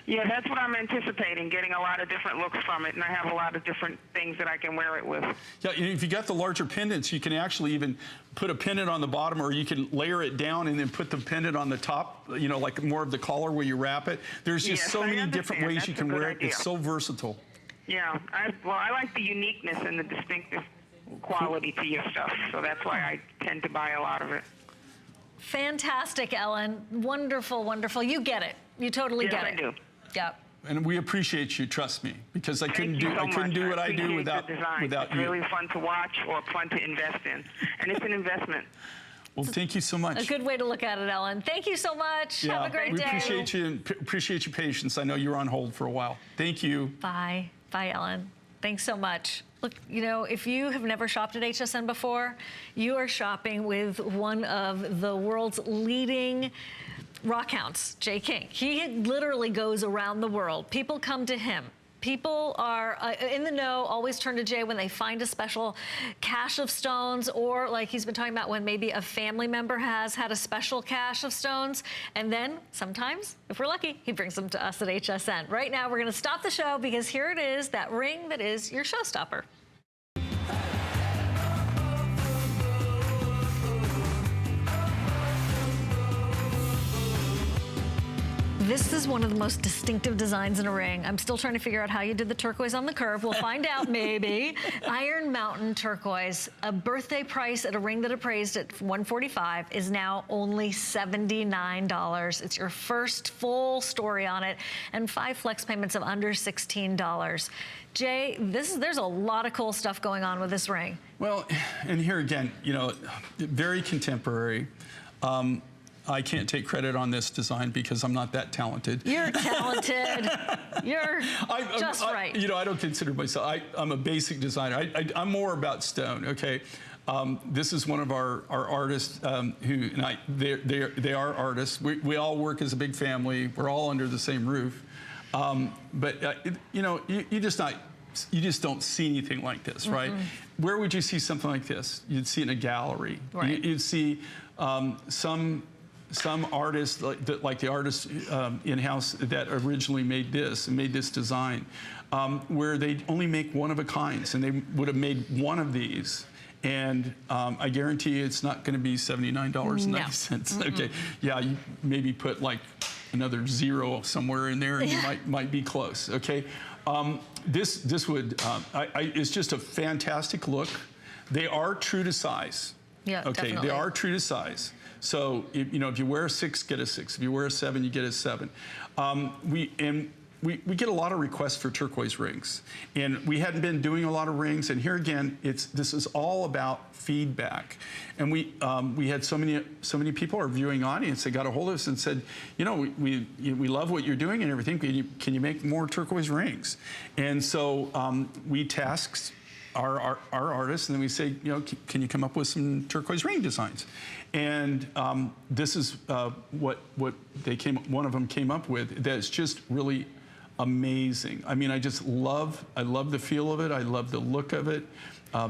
Yeah, that's what I'm anticipating, getting a lot of different looks from it, and I have a lot of different things that I can wear it with. Yeah, and if you got the larger pendants, you can actually even put a pendant on the bottom, or you can layer it down and then put the pendant on the top, you know, like more of the collar where you wrap it. There's just Yes, so I many different understand. ways That's you a can good wear it. idea. It's so versatile. Yeah, I like the uniqueness and the distinctive quality to your stuff, so that's why I tend to buy a lot of it. Fantastic, Ellen. Wonderful, wonderful. You get it. You totally Yes, get I it. do. Yep. And we appreciate you, trust me, because I couldn't Thank you do so I couldn't much. do what I do appreciate without the design. without it's you. really fun to watch or fun to invest in, and it's an investment. Well, thank you so much. A good way to look at it, Ellen. Thank you so much. Have a great we day. appreciate you and appreciate your patience. I know you were on hold for a while. Thank you. Bye. Bye, Ellen. Thanks so much. Look, you know, if you have never shopped at HSN before, you are shopping with one of the world's leading rock hounds, Jay King. He literally goes around the world. People come to him. People are in the know, always turn to Jay when they find a special cache of stones, or like he's been talking about when maybe a family member has had a special cache of stones. And then sometimes, if we're lucky, he brings them to us at HSN. Right now, we're going to stop the show because here it is, that ring that is your showstopper. This is one of the most distinctive designs in a ring. I'm still trying to figure out how you did the turquoise on the curve. We'll find out maybe. Iron Mountain turquoise, a birthday price at a ring that appraised at $145 is now only $79. It's your first full story on it, and 5 flex payments of under $16. Jay, there's a lot of cool stuff going on with this ring. Well, and here again, you know, very contemporary. I can't take credit on this design because I'm not that talented. You're talented. You're just right. You know, I don't consider myself, I'm a basic designer. I'm more about stone, okay? This is one of our artists who, and they are artists. We all work as a big family. We're all under the same roof. You know, you just don't see anything like this, right? Where would you see something like this? You'd see it in a gallery. Right. You'd see some artists, like the artists in-house that originally made this design, where they only make one of a kinds, and they would have made one of these. And I guarantee you it's not going to be $79.90. No. Okay, yeah, you maybe put like another zero somewhere in there, and you might be close. Okay, this would it's just a fantastic look. They are true to size. Yeah, okay, definitely. they are true to size. So if you wear a 6, get a 6. If you wear a 7, you get a 7. We get a lot of requests for turquoise rings, and we hadn't been doing a lot of rings. And here again, this is all about feedback. And we had so many people, our viewing audience, that got a hold of us and said, you know, we love what you're doing and everything. Can you make more turquoise rings? And so we tasked our artists, and then we say, you know, can you come up with some turquoise ring designs? And this is what one of them came up with. That's just really amazing. I mean, I love the feel of it. I love the look of it.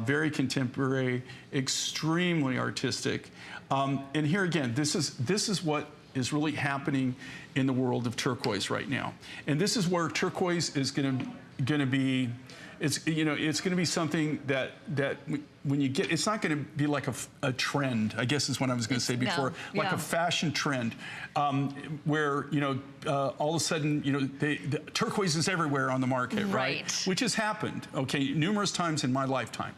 Very contemporary, extremely artistic. And here again, this is what is really happening in the world of turquoise right now. And this is where turquoise is going to be. It's it's going to be something that when you get, it's not going to be like a trend, I guess is what I was going to say before, like a fashion trend, where all of a sudden the turquoise is everywhere on the market, right? Which has happened, okay, numerous times in my lifetime.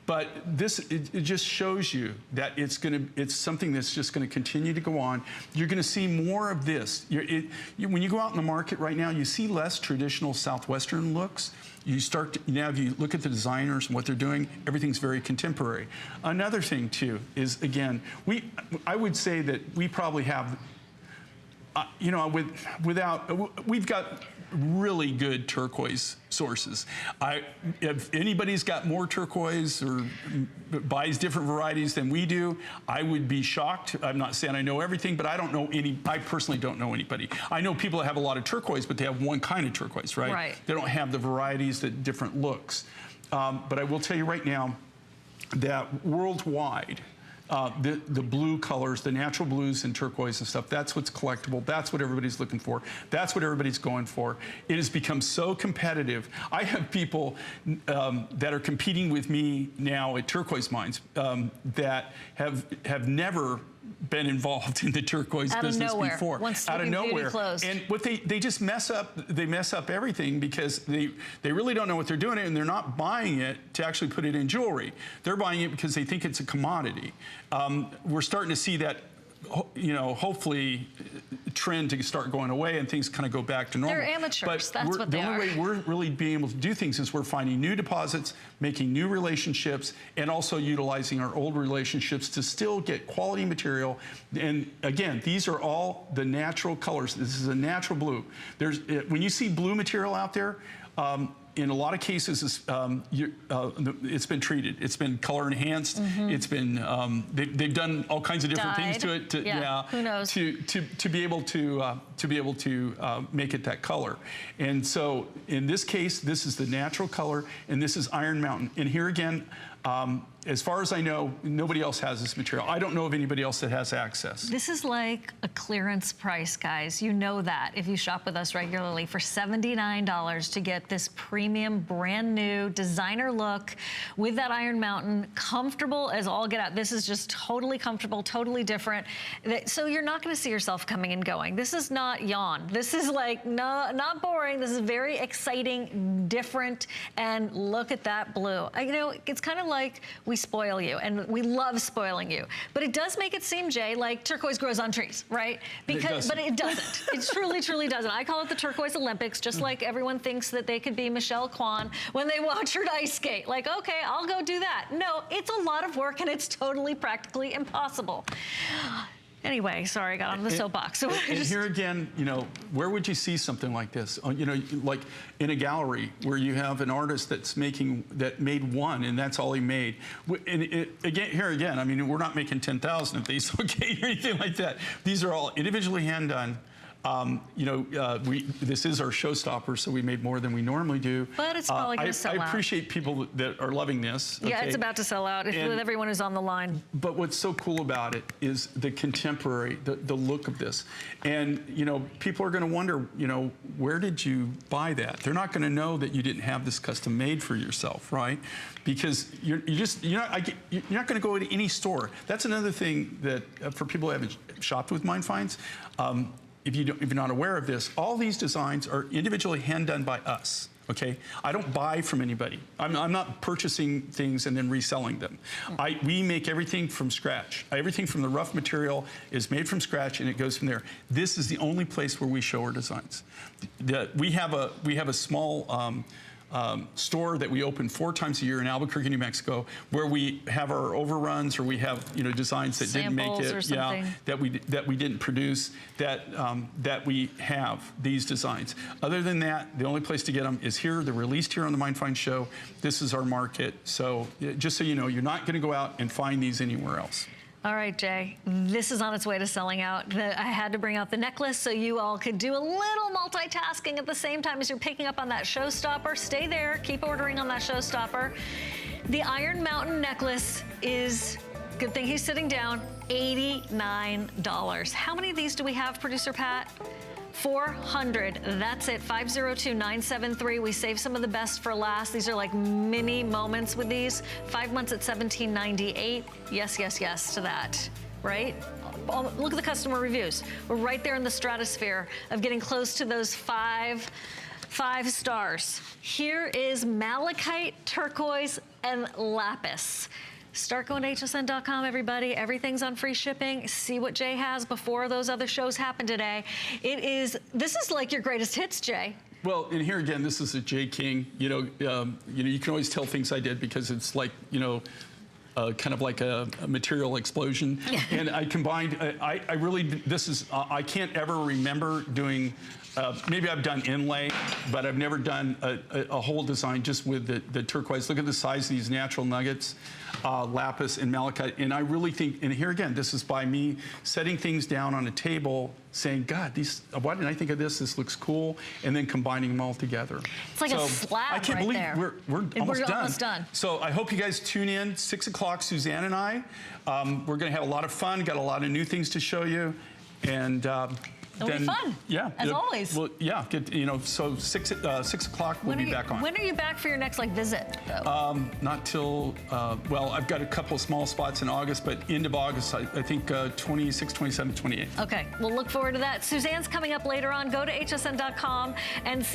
But this, it just shows you that it's something that's just going to continue to go on. You're going to see more of this. When you go out in the market right now, you see less traditional Southwestern looks. You start to, now if you look at the designers and what they're doing, everything's very contemporary. Another thing too is, again, I would say that we probably have, we've got really good turquoise sources. If anybody's got more turquoise or buys different varieties than we do, I would be shocked. I'm not saying I know everything, but I don't know I personally don't know anybody. I know people that have a lot of turquoise, but they have one kind of turquoise, right? Right. They don't have the varieties that different looks. But I will tell you right now that worldwide, the blue colors, the natural blues and turquoise and stuff, that's what's collectible. That's what everybody's looking for. That's what everybody's going for. It has become so competitive. I have people that are competing with me now at turquoise mines that have never been involved in the turquoise business before. Out of nowhere. And what they just mess up everything because they really don't know what they're doing, and they're not buying it to actually put it in jewelry. They're buying it because they think it's a commodity. We're starting to see that, hopefully trend to start going away and things kind of go back to normal. They're amateurs, that's what they are. The only way we're really being able to do things is we're finding new deposits, making new relationships, and also utilizing our old relationships to still get quality material. And again, these are all the natural colors. This is a natural blue. When you see blue material out there, in a lot of cases, it's been treated. It's been color enhanced. It's been they've done all kinds of different things to it. Who knows? To be able to make it that color. And so in this case, this is the natural color, and this is Iron Mountain. And here again, as far as I know, nobody else has this material. I don't know of anybody else that has access. This is like a clearance price, guys. You know that if you shop with us regularly, for $79 to get this premium, brand new designer look with that Iron Mountain, comfortable as all get out. This is just totally comfortable, totally different. So you're not going to see yourself coming and going. This is not yawn. This is like not boring. This is very exciting, different, and look at that blue. It's kind of like we spoil you, and we love spoiling you. But it does make it seem, Jay, like turquoise grows on trees, right? But it doesn't. It truly, truly doesn't. I call it the Turquoise Olympics, just like everyone thinks that they could be Michelle Kwan when they watch her ice skate. Like, okay, I'll go do that. No, it's a lot of work, and it's totally practically impossible. Anyway, sorry, I got on the soapbox. So and here again, where would you see something like this? Like in a gallery where you have an artist that made one, and that's all he made. And here again, I mean, we're not making 10,000 of these, okay, or anything like that. These are all individually hand done. This is our showstopper, so we made more than we normally do. But it's probably going to sell out. I appreciate people that are loving this. Yeah, okay? It's about to sell out with everyone who's on the line. But what's so cool about it is the contemporary, the look of this. And, people are going to wonder, where did you buy that? They're not going to know that you didn't have this custom made for yourself, right? Because you're not going to go to any store. That's another thing that, for people who haven't shopped with Mine Finds, if you're not aware of this, all these designs are individually hand done by us. Okay, I don't buy from anybody. I'm not purchasing things and then reselling them. We make everything from scratch. Everything from the rough material is made from scratch, and it goes from there. This is the only place where we show our designs. We have a small store that we open 4 times a year in Albuquerque, New Mexico, where we have our overruns, or we have designs that didn't make it, that we didn't produce, that we have these designs. Other than that, the only place to get them is here. They're released here on the Mine Find Show. This is our market. So just so you know, you're not going to go out and find these anywhere else. All right, Jay, this is on its way to selling out. I had to bring out the necklace so you all could do a little multitasking at the same time as you're picking up on that showstopper. Stay there, keep ordering on that showstopper. The Iron Mountain necklace is, good thing he's sitting down, $89. How many of these do we have, Producer Pat? 400. That's it. 502-973. We saved some of the best for last. These are like mini moments with these. 5 months at $17.98. Yes, yes, yes to that, right? Look at the customer reviews. We're right there in the stratosphere of getting close to those five stars. Here is malachite, turquoise, and lapis. Start going to hsn.com, everybody. Everything's on free shipping. See what Jay has before those other shows happen today. This is like your greatest hits, Jay. Well, and here again, this is a Jay King. You can always tell things I did because it's like, kind of like a material explosion. And I combined, I really, I can't ever remember doing, maybe I've done inlay, but I've never done a whole design just with the turquoise. Look at the size of these natural nuggets, lapis and malachite. And I really think, and here again, this is by me setting things down on a table, saying, God, why didn't I think of this? This looks cool. And then combining them all together. It's like a slab. I can't believe there. We're almost done. So I hope you guys tune in, 6 o'clock, Suzanne and I. We're gonna have a lot of fun, got a lot of new things to show you. And it'll be fun. Yeah. As always. Well, yeah, so 6 o'clock we'll be back on. When are you back for your next visit, though? Not till, well, I've got a couple of small spots in August, but end of August, I think 26, 27, 28. Okay, we'll look forward to that. Suzanne's coming up later on. Go to hsn.com and see